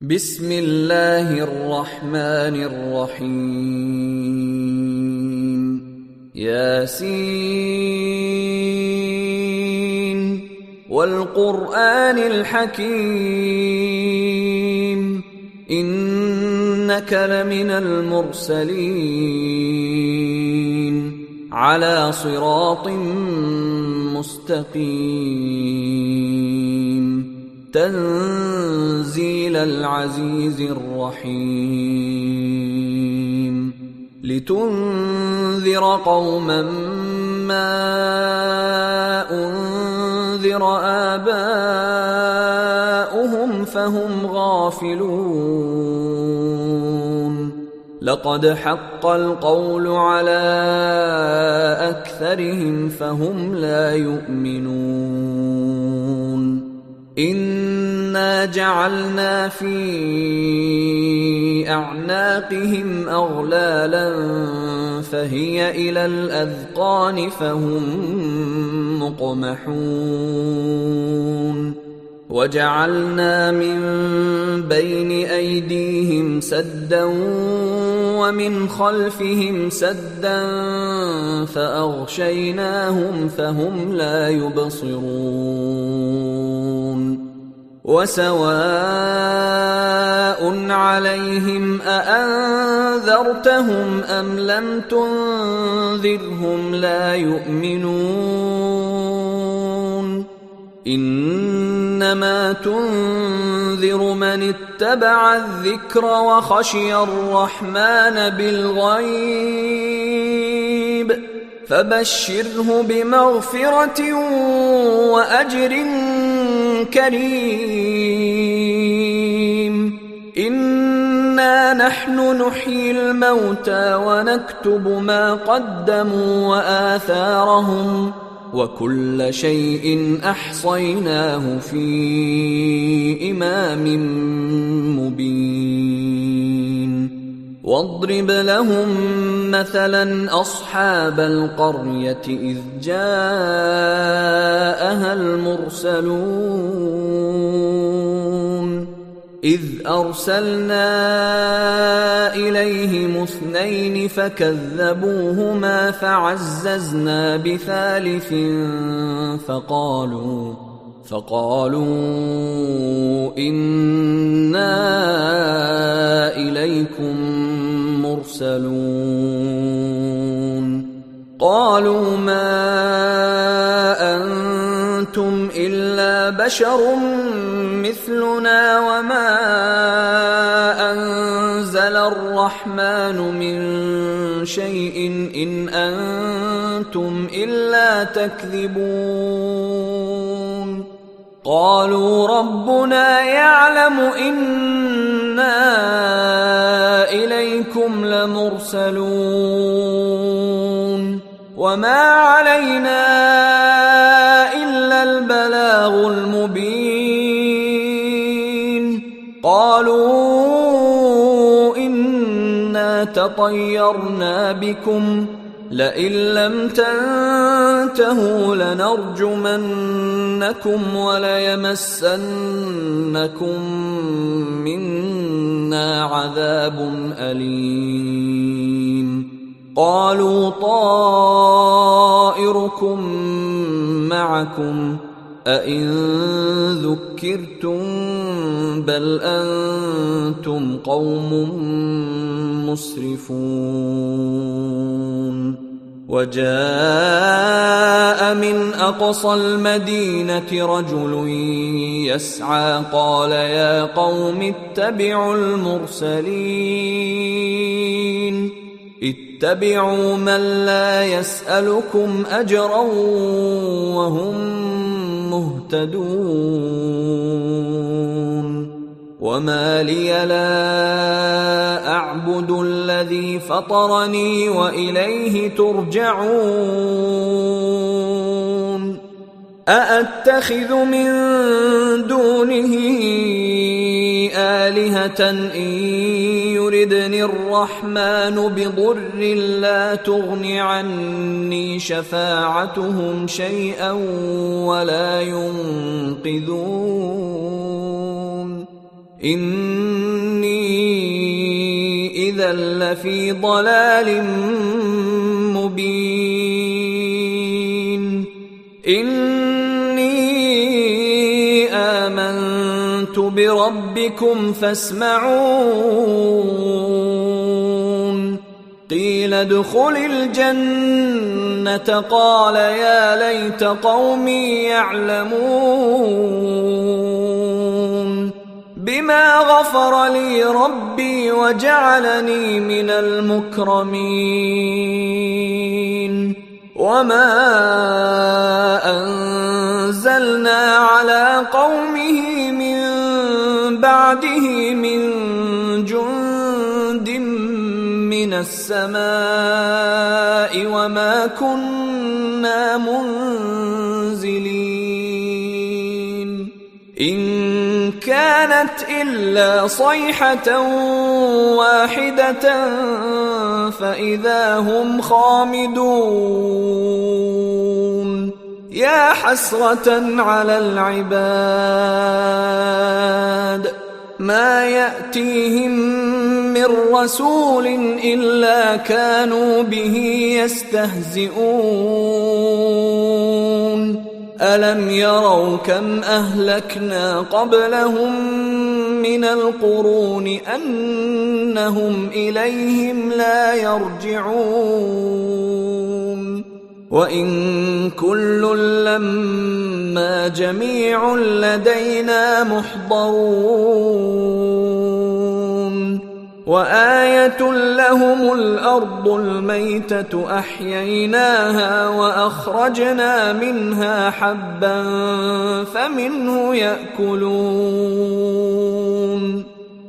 بسم الله الرحمن الرحيم ياسين والقرآن الحكيم إنك لمن المرسلين على صراط مستقيم تنزيل العزيز الرحيم لتنذر قوما ما أنذر آباؤهم فهم غافلون لقد حق القول على أكثرهم فهم لا يؤمنون إنا جعلنا في أعناقهم أغلالا فهي إلى الأذقان فهم مقمحون وجعلنا من بين أيديهم سدا ومن خلفهم سدا فأغشيناهم فهم لا يبصرون وسواء عليهم أأنذرتهم أم لم تنذرهم لا يؤمنون إنما تنذر من اتبع الذكر وخشي الرحمن بالغيب فبشره بمغفرة وأجر كريم إنا نحن نحيي الموتى ونكتب ما قدموا وآثارهم وكل شيء أحصيناه في إمام مبين واضرب لهم مثلا أصحاب القرية إذ جاءها المرسلون إذ أرسلنا إليهم اثنين فكذبوهما فعززنا بثالث فقالوا إنا إليكم مرسلون قالوا ما أنتم إلا بشر مثلنا وما أنزل الرحمن من شيء إن أنتم إلا تكذبون قالوا ربنا يعلم إنا إليكم لمرسلون وما علينا إلا البلاغ المبين قالوا إنا تطيرنا بكم لئن لم تنتهوا لنرجمنكم وليمسنكم منا عذاب أليم قالوا طائركم معكم أئن ذكرتم بل أنتم قوم مسرفون وجاء من أقصى المدينة رجل يسعى قال يا قوم اتبعوا المرسلين اتبعوا من لا يسألكم أجرا وهم مهتدون وما لي لا أعبد الذي فطرني وإليه ترجعون أأتخذ من دونه آلهة إن يردني الرحمن بضر لا تغن عني شفاعتهم شيئا ولا ينقذون إني إذا لفي ضلال مبين إني آمنت بربكم فاسمعون قيل ادخل الجنة قال يا ليت قومي يعلمون بما غفر لي ربي وجعلني من المكرمين وما أنزلنا على قومه من بعده من جند من السماء وما كنا منزلين إن كانت إلا صيحة واحدة فإذا هم خامدون يا حسرة على العباد ما يأتيهم من رسول إلا كانوا به يستهزئون ألم يروا كم أهلكنا قبلهم من القرون أنهم إليهم لا يرجعون وإن كل لما جميع لدينا محضرون وآية لهم الأرض الميتة أحييناها وأخرجنا منها حبا فمنه يأكلون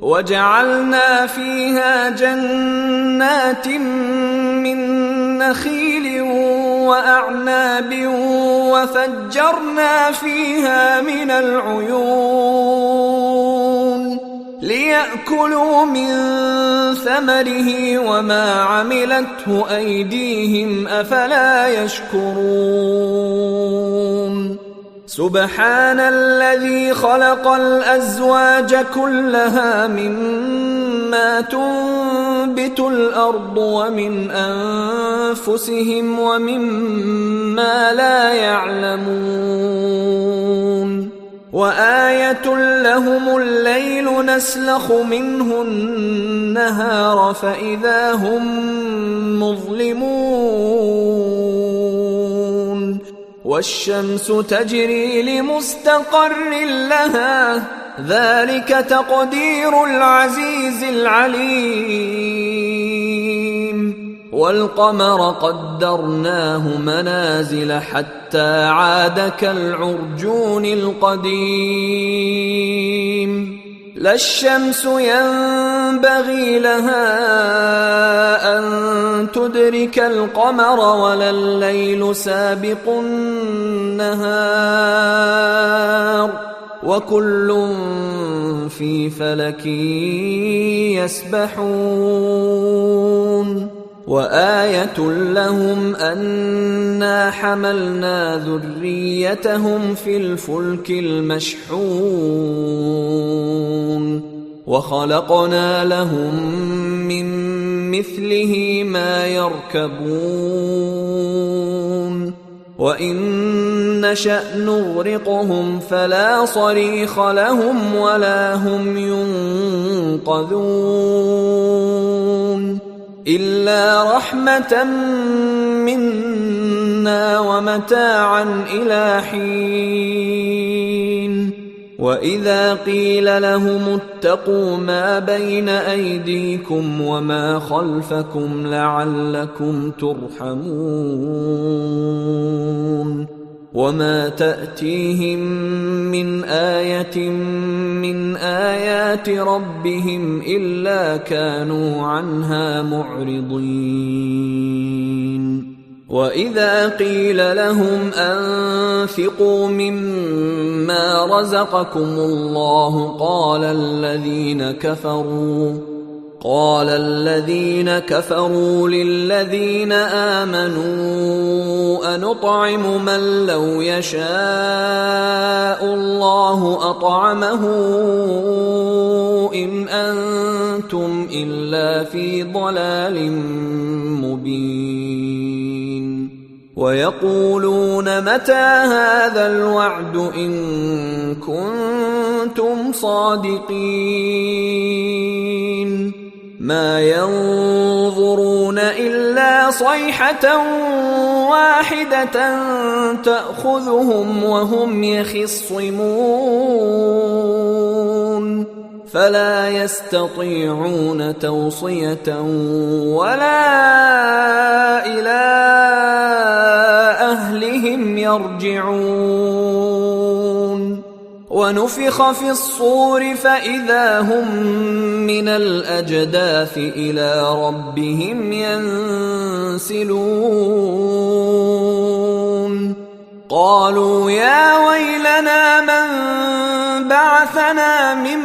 وجعلنا فيها جنات من نخيل وأعناب وفجرنا فيها من العيون ليأكلوا من ثمره وما عملته أيديهم أفلا يشكرون سبحان الذي خلق الأزواج كلها مما تنبت الأرض ومن أنفسهم ومما لا يعلمون وآية لهم الليل نسلخ منه النهار فإذا هم مظلمون والشمس تجري لمستقر لها ذلك تقدير العزيز العليم والقمر قدرناه منازل حتى عاد كالعرجون القديم لا الشمس ينبغي لها أن تدرك القمر ولا الليل سابق النهار وكل في فلك يسبحون وآية لهم أنا حملنا ذريتهم في الفلك المشحون وخلقنا لهم من مثله ما يركبون وإن نشأ نغرقهم فلا صريخ لهم ولا هم ينقذون إلا رحمة منا ومتاعا إلى حين وإذا قيل لهم اتقوا ما بين أيديكم وما خلفكم لعلكم ترحمون وما تأتيهم من آية من آيات ربهم إلا كانوا عنها معرضين وإذا قيل لهم أنفقوا مما رزقكم الله قال الذين كفروا للذين آمنوا أنطعم من لو يشاء الله أطعمه إن أنتم إلا في ضلال مبين ويقولون متى هذا الوعد إن كنتم صادقين ما ينظرون إلا صيحة واحدة تأخذهم وهم يخصمون فلا يستطيعون توصية ولا إلى أهلهم يرجعون ونفخ في الصور فإذا هم من الأجداث إلى ربهم ينسلون قالوا يا ويلنا من بعثنا من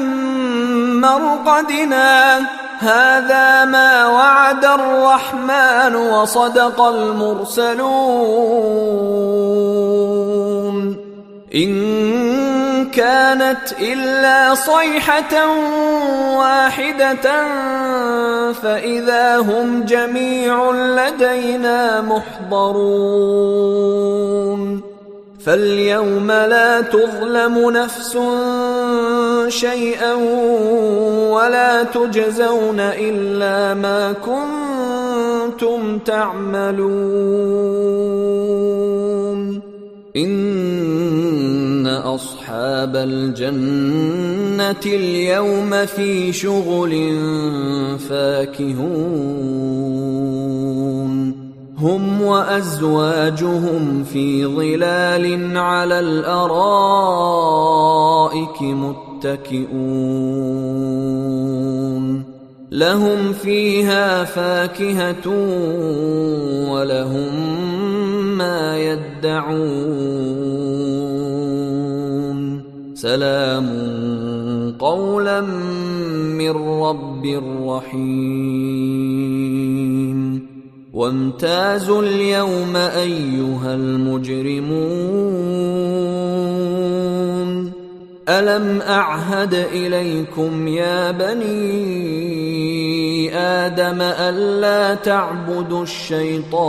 مرقدنا هذا ما وعد الرحمن وصدق المرسلون إن كانت إلا صيحة واحدة فإذا هم جميع لدينا محضرون فاليوم لا تظلم نفس شيئا ولا تجزون إلا ما كنتم تعملون إن أصحاب الجنة اليوم في شغل فاكهون هم وأزواجهم في ظلال على الأرائك متكئون لهم فيها فاكهة ولهم ما يدعون سلام قولا من رب رحيم وامتازوا اليوم أيها المجرمون ألم أعهد إليكم يا بني آدم ألا تعبدوا الشيطان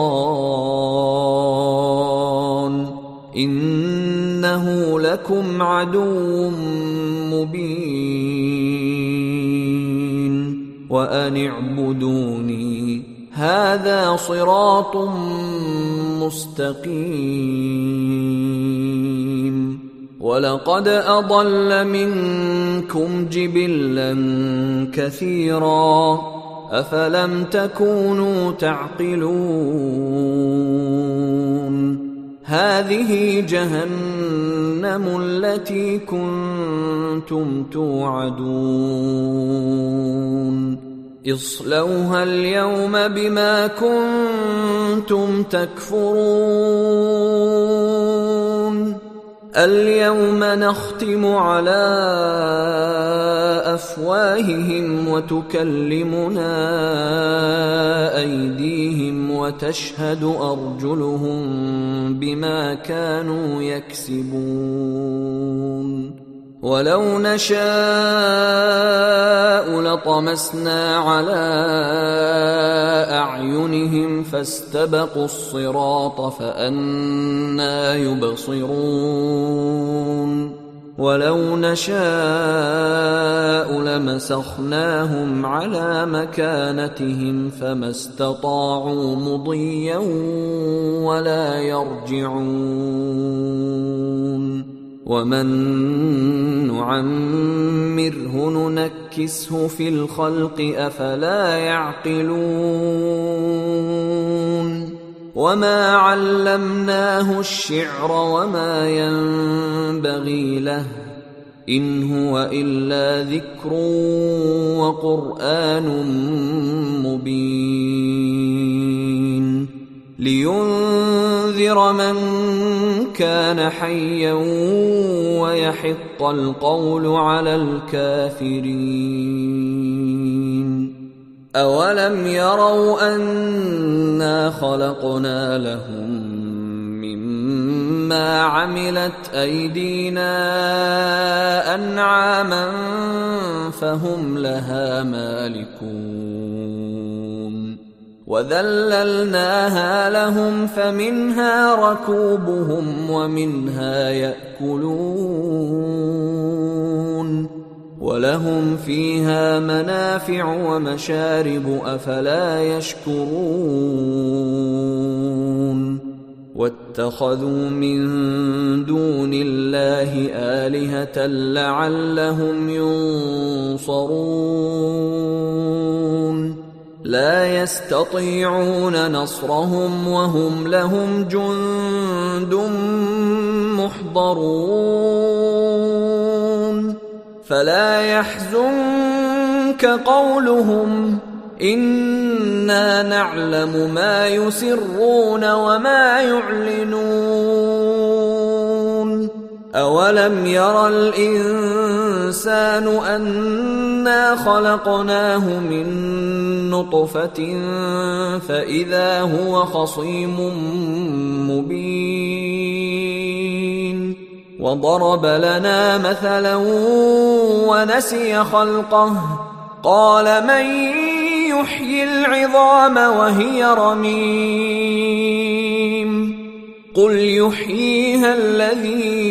إنه لكم عدو مبين وأن اعبدوني هذا صراط مستقيم ولقد أضل منكم جبلا كثيرا أفلم تكونوا تعقلون هذه جهنم التي كنتم توعدون اصلوها اليوم بما كنتم تكفرون اليوم نختم على أفواههم وتكلمنا أيديهم وتشهد أرجلهم بما كانوا يكسبون ولو نشاء لطمسنا على أعينهم فاستبقوا الصراط فأنى يبصرون ولو نشاء لمسخناهم على مكانتهم فما استطاعوا مضيا ولا يرجعون ومن نعمره ننكسه في الخلق أفلا يعقلون وما علمناه الشعر وما ينبغي له إن هو إلا ذكر وقرآن مبين لينذر من كان حيا ويحق القول على الكافرين أولم يروا أنا خلقنا لهم مما عملت أيدينا أنعاما فهم لها مالكون وذللناها لهم فمنها ركوبهم ومنها يأكلون ولهم فيها منافع ومشارب أفلا يشكرون واتخذوا من دون الله آلهة لعلهم ينصرون لا يستطيعون نصرهم وهم لهم جند محضرون فلا يحزنك قولهم إنا نعلم ما يسرون وما يعلنون أولم ير الإنسان أنا خلقناه من نطفة فإذا هو خصيم مبين وضرب لنا مثلا ونسي خلقه قال من يحيي العظام وهي رميم قل يحييها الذي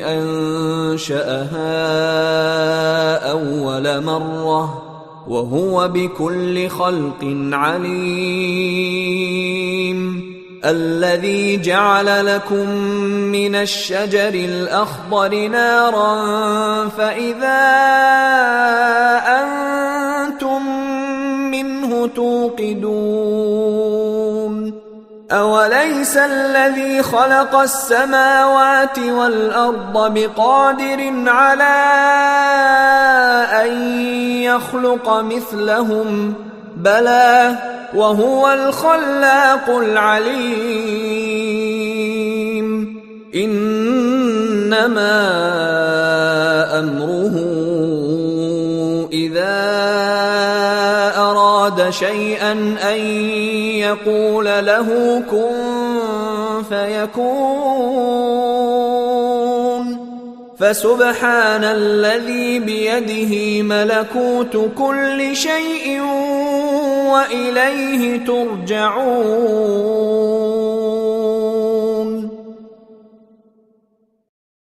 أنشأها أول مرة وهو بكل خلق عليم الذي جعل لكم من الشجر الأخضر نارا فإذا أنتم منه توقدون أوليس الذي خلق السماوات والأرض بقادر على أن يخلق مثلهم بلى وهو الخلاق العليم إنما أمره إذا أراد شيئا أن يقول له كن فيكون فسبحان الذي بيده ملكوت كل شيء وإليه ترجعون